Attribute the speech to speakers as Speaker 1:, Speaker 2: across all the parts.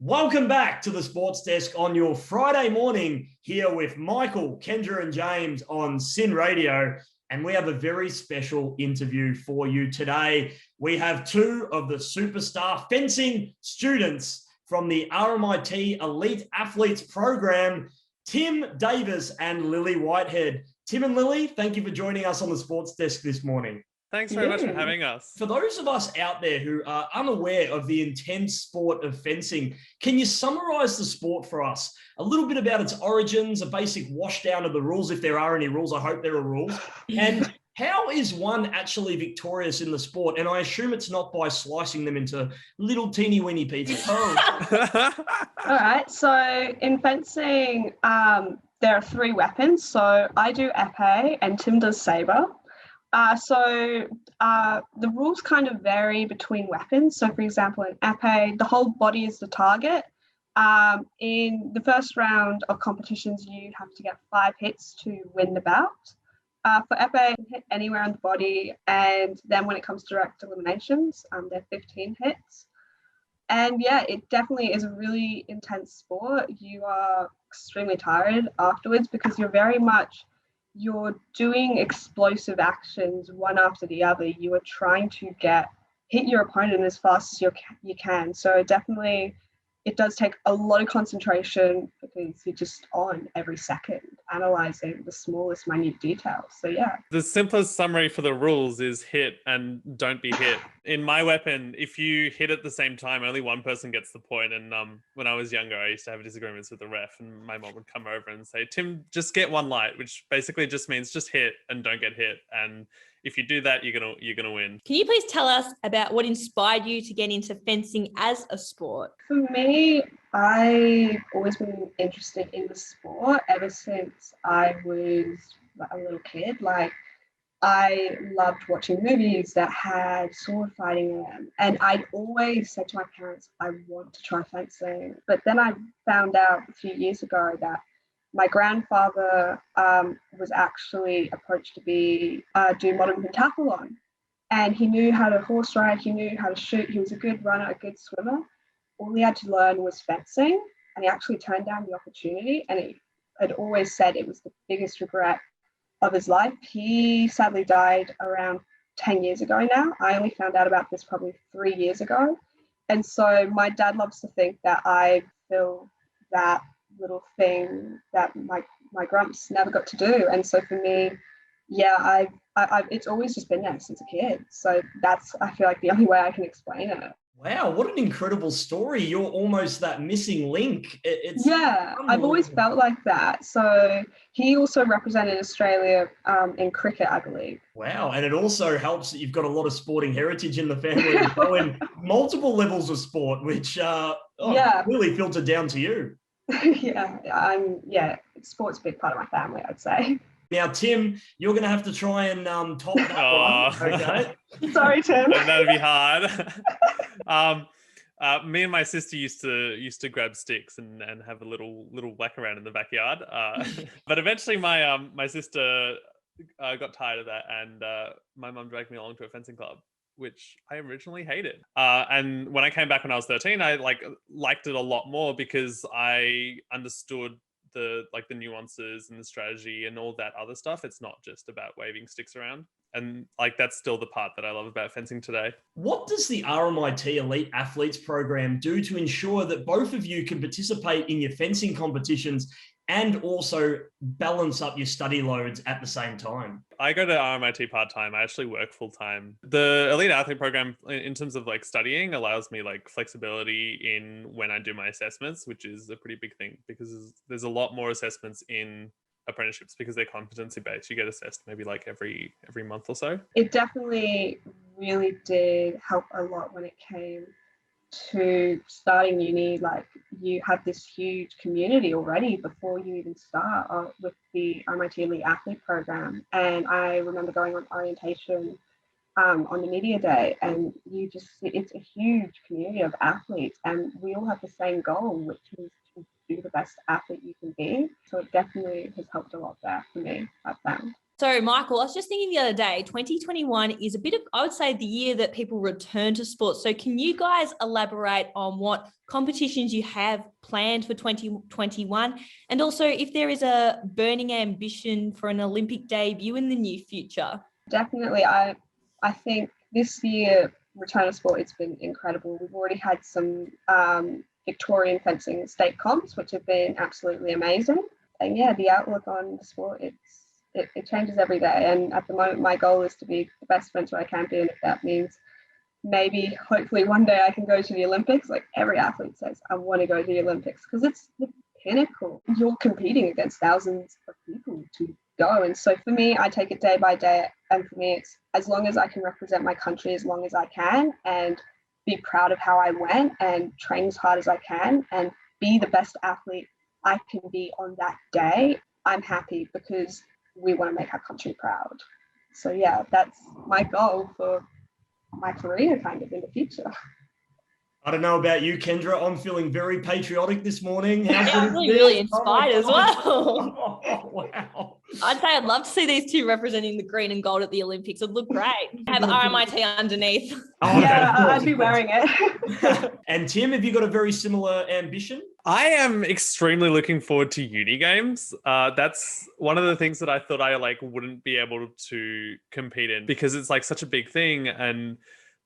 Speaker 1: Welcome back to the Sports Desk on your Friday morning here with Michael, Kendra and James on SYN Radio. And we have a very special interview for you today. We have two of the superstar fencing students from the RMIT Elite Athletes Program, Tim Davis and Lily Whitehead. Tim and Lily, thank you for joining us on the Sports Desk this morning.
Speaker 2: Thanks very much for having us.
Speaker 1: For those of us out there who are unaware of the intense sport of fencing, can you summarize the sport for us? A little bit about its origins, a basic wash down of the rules, if there are any rules. I hope there are rules. And how is one actually victorious in the sport? And I assume it's not by slicing them into little teeny weeny pieces.
Speaker 3: All right. So in fencing, there are three weapons. So I do epee and Tim does sabre. The rules kind of vary between weapons. So for example, in epee, the whole body is the target. In the first round of competitions, you have to get 5 hits to win the bout. For epee, hit anywhere on the body. And then when it comes to direct eliminations, they're 15 hits. And yeah, it definitely is a really intense sport. You are extremely tired afterwards because you're doing explosive actions one after the other. You are trying to hit your opponent as fast as you can. So definitely it does take a lot of concentration because you're just on every second, analysing the smallest minute details. So yeah.
Speaker 2: The simplest summary for the rules is hit and don't be hit. In my weapon, if you hit at the same time, only one person gets the point. And when I was younger, I used to have disagreements with the ref, and my mom would come over and say, "Tim, just get one light," which basically just means just hit and don't get hit. And if you do that, you're gonna win.
Speaker 4: Can you please tell us about what inspired you to get into fencing as a sport?
Speaker 3: For me, I've always been interested in the sport ever since I was a little kid. Like, I loved watching movies that had sword fighting in them. And I'd always said to my parents, I want to try fencing. But then I found out a few years ago that my grandfather was actually approached to do modern pentathlon. And he knew how to horse ride, he knew how to shoot, he was a good runner, a good swimmer. All he had to learn was fencing, and he actually turned down the opportunity, and he had always said it was the biggest regret of his life. He sadly died around 10 years ago now. I only found out about this probably 3 years ago. And so my dad loves to think that I feel that little thing that my grumps never got to do. And so for me, yeah, I've it's always just been there since a kid. So that's, I feel like, the only way I can explain it.
Speaker 1: Wow, what an incredible story. You're almost that missing link.
Speaker 3: Yeah, I've always felt like that. So he also represented Australia in cricket, I believe.
Speaker 1: Wow, and it also helps that you've got a lot of sporting heritage in the family as well, in multiple levels of sport, which really filtered down to you. Sport's a big part of my family, I'd say. Now, Tim, you're going to have to try and top that one. Okay.
Speaker 3: Sorry, Tim.
Speaker 2: That'd be hard. Me and my sister used to grab sticks and have a little whack around in the backyard. But eventually, my sister got tired of that, and my mum dragged me along to a fencing club, which I originally hated. And when I came back when I was 13, I liked it a lot more because I understood the nuances and the strategy and all that other stuff. It's not just about waving sticks around. And that's still the part that I love about fencing today.
Speaker 1: What does the RMIT Elite Athletes Program do to ensure that both of you can participate in your fencing competitions and also balance up your study loads at the same time?
Speaker 2: I go to RMIT part-time. I actually work full-time. The Elite Athlete Program, in terms of studying, allows me flexibility in when I do my assessments, which is a pretty big thing because there's a lot more assessments in apprenticeships because they're competency-based. You get assessed maybe every month or so.
Speaker 3: It definitely really did help a lot when it came to starting uni. You have this huge community already before you even start with the RMIT Elite Athlete Program. And I remember going on orientation on the media day, and it's a huge community of athletes, and we all have the same goal, which is to be the best athlete you can be. So it definitely has helped a lot there for me, I've found.
Speaker 4: So, Michael, I was just thinking the other day, 2021 is a bit of, I would say, the year that people return to sports. So can you guys elaborate on what competitions you have planned for 2021? And also if there is a burning ambition for an Olympic debut in the near future?
Speaker 3: Definitely. I think this year, return to sport, it's been incredible. We've already had some Victorian fencing state comps, which have been absolutely amazing. And yeah, the outlook on the sport, it changes every day. And at the moment, my goal is to be the best fencer I can be. And if that means maybe, hopefully one day I can go to the Olympics, like every athlete says, I want to go to the Olympics because it's the pinnacle. You're competing against thousands of people to go. And so for me, I take it day by day. And for me, it's as long as I can represent my country as long as I can and be proud of how I went and train as hard as I can and be the best athlete I can be on that day, I'm happy because we want to make our country proud. So yeah, that's my goal for my career kind of in the future.
Speaker 1: I don't know about you, Kendra. I'm feeling very patriotic this morning.
Speaker 4: Yeah, I'm really inspired as well.
Speaker 1: Oh, wow.
Speaker 4: I'd say I'd love to see these two representing the green and gold at the Olympics. It'd look great. Have RMIT underneath.
Speaker 1: Oh,
Speaker 3: yeah, I'd be wearing it.
Speaker 1: And Tim, have you got a very similar ambition?
Speaker 2: I am extremely looking forward to uni games. That's one of the things that I thought I wouldn't be able to compete in because it's like such a big thing, and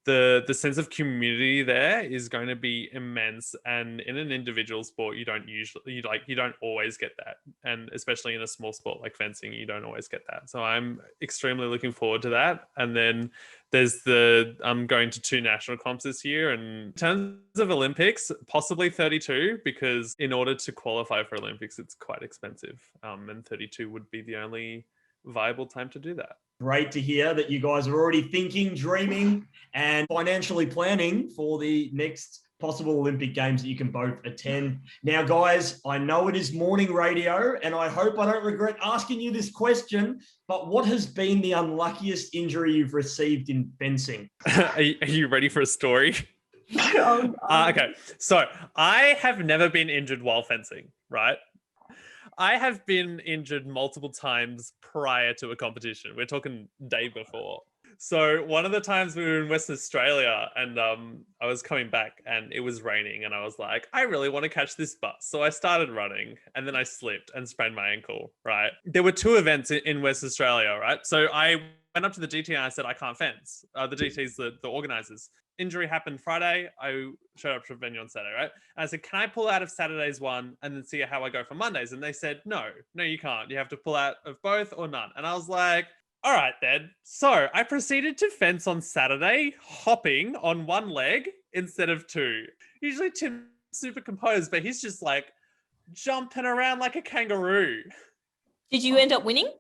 Speaker 2: the sense of community there is going to be immense. And in an individual sport, you don't always get that, and especially in a small sport like fencing, you don't always get that. So I'm extremely looking forward to that. And then there's I'm going to 2 national comps this year, and in terms of Olympics, possibly 32, because in order to qualify for Olympics, it's quite expensive, and 32 would be the only viable time to do that.
Speaker 1: Great to hear that you guys are already thinking, dreaming, and financially planning for the next possible Olympic Games that you can both attend. Now, guys, I know it is morning radio, and I hope I don't regret asking you this question, but what has been the unluckiest injury you've received in fencing?
Speaker 2: Are you ready for a story? Okay, so I have never been injured while fencing, right? I have been injured multiple times prior to a competition. We're talking day before. So one of the times we were in Western Australia, and I was coming back and it was raining, and I was like, I really want to catch this bus. So I started running, and then I slipped and sprained my ankle, right? There were 2 events in Western Australia, right? So I went up to the GT and I said, I can't fence. The GT's the organizers. Injury happened Friday. I showed up to a venue on Saturday, right? And I said, can I pull out of Saturday's one and then see how I go for Mondays? And they said, no, you can't. You have to pull out of both or none. And I was like, all right then. So I proceeded to fence on Saturday, hopping on 1 leg instead of 2. Usually Tim's super composed, but he's just like jumping around like a kangaroo.
Speaker 4: Did you end up winning?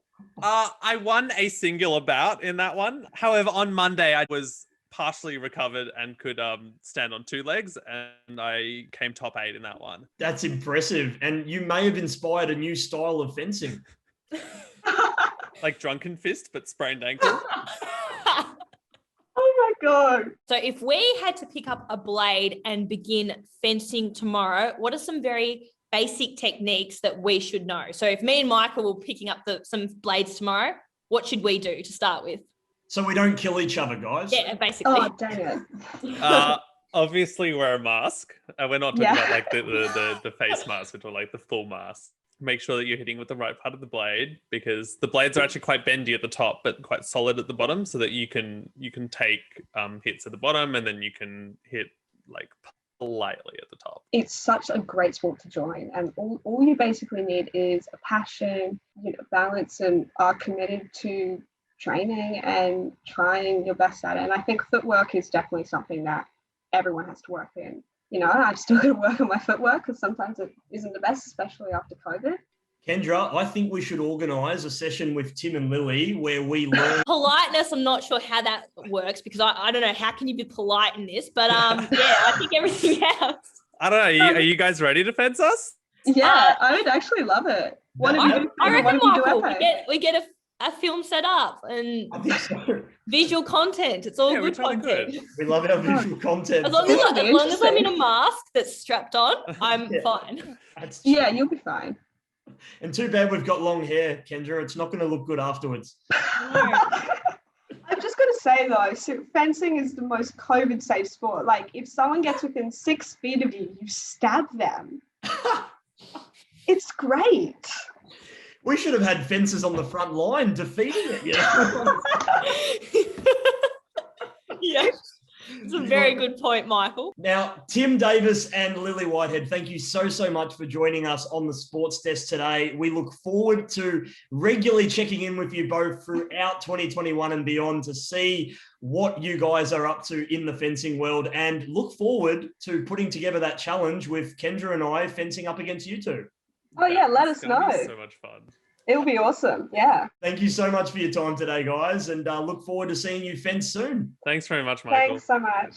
Speaker 2: I won a singular bout in that one. However, on Monday, I was partially recovered and could stand on 2 legs, and I came top 8 in that one.
Speaker 1: That's impressive. And you may have inspired a new style of fencing.
Speaker 2: Like drunken fist, but sprained ankle.
Speaker 3: Oh my God.
Speaker 4: So if we had to pick up a blade and begin fencing tomorrow, what are some very basic techniques that we should know? So if me and Michael were picking up some blades tomorrow, what should we do to start with?
Speaker 1: So we don't kill each other, guys.
Speaker 4: Yeah, basically.
Speaker 3: Oh, dang it.
Speaker 2: Obviously wear a mask. We're not talking about like the face mask, we're talking like the full mask. Make sure that you're hitting with the right part of the blade, because the blades are actually quite bendy at the top, but quite solid at the bottom, so that you can take hits at the bottom, and then you can hit like lightly at the top.
Speaker 3: It's such a great sport to join, and all you basically need is a passion, balance, and are committed to training and trying your best at it. And I think footwork is definitely something that everyone has to work in. I've still got to work on my footwork because sometimes it isn't the best, especially after COVID.
Speaker 1: Kendra, I think we should organise a session with Tim and Lily where we learn.
Speaker 4: Politeness, I'm not sure how that works, because I don't know, how can you be polite in this? But yeah, I think everything else.
Speaker 2: I don't know, are you guys ready to fence us?
Speaker 3: Yeah, I would actually love it.
Speaker 4: I reckon, Michael, we get a film set up and
Speaker 1: I think so.
Speaker 4: Visual content. It's all good content.
Speaker 2: Good.
Speaker 1: We love our visual content.
Speaker 4: As long as I'm in a mask that's strapped on, I'm fine.
Speaker 3: Yeah, you'll be fine.
Speaker 1: And too bad we've got long hair, Kendra. It's not going to look good afterwards.
Speaker 3: I'm just going to say though, so fencing is the most COVID safe sport. Like if someone gets within 6 feet of you, you stab them. It's great.
Speaker 1: We should have had fences on the front line defeating it.
Speaker 4: Yeah. It's a very good point, Michael.
Speaker 1: Now, Tim Davis and Lily Whitehead, thank you so much for joining us on the Sports Desk today. We look forward to regularly checking in with you both throughout 2021 and beyond to see what you guys are up to in the fencing world, and look forward to putting together that challenge with Kendra and I fencing up against you two.
Speaker 3: Oh yeah, let us
Speaker 2: It's gonna
Speaker 3: know.
Speaker 2: be so much fun.
Speaker 3: It'll be awesome. Yeah.
Speaker 1: Thank you so much for your time today, guys, and look forward to seeing you fence soon.
Speaker 2: Thanks very much, Michael.
Speaker 3: Thanks so much.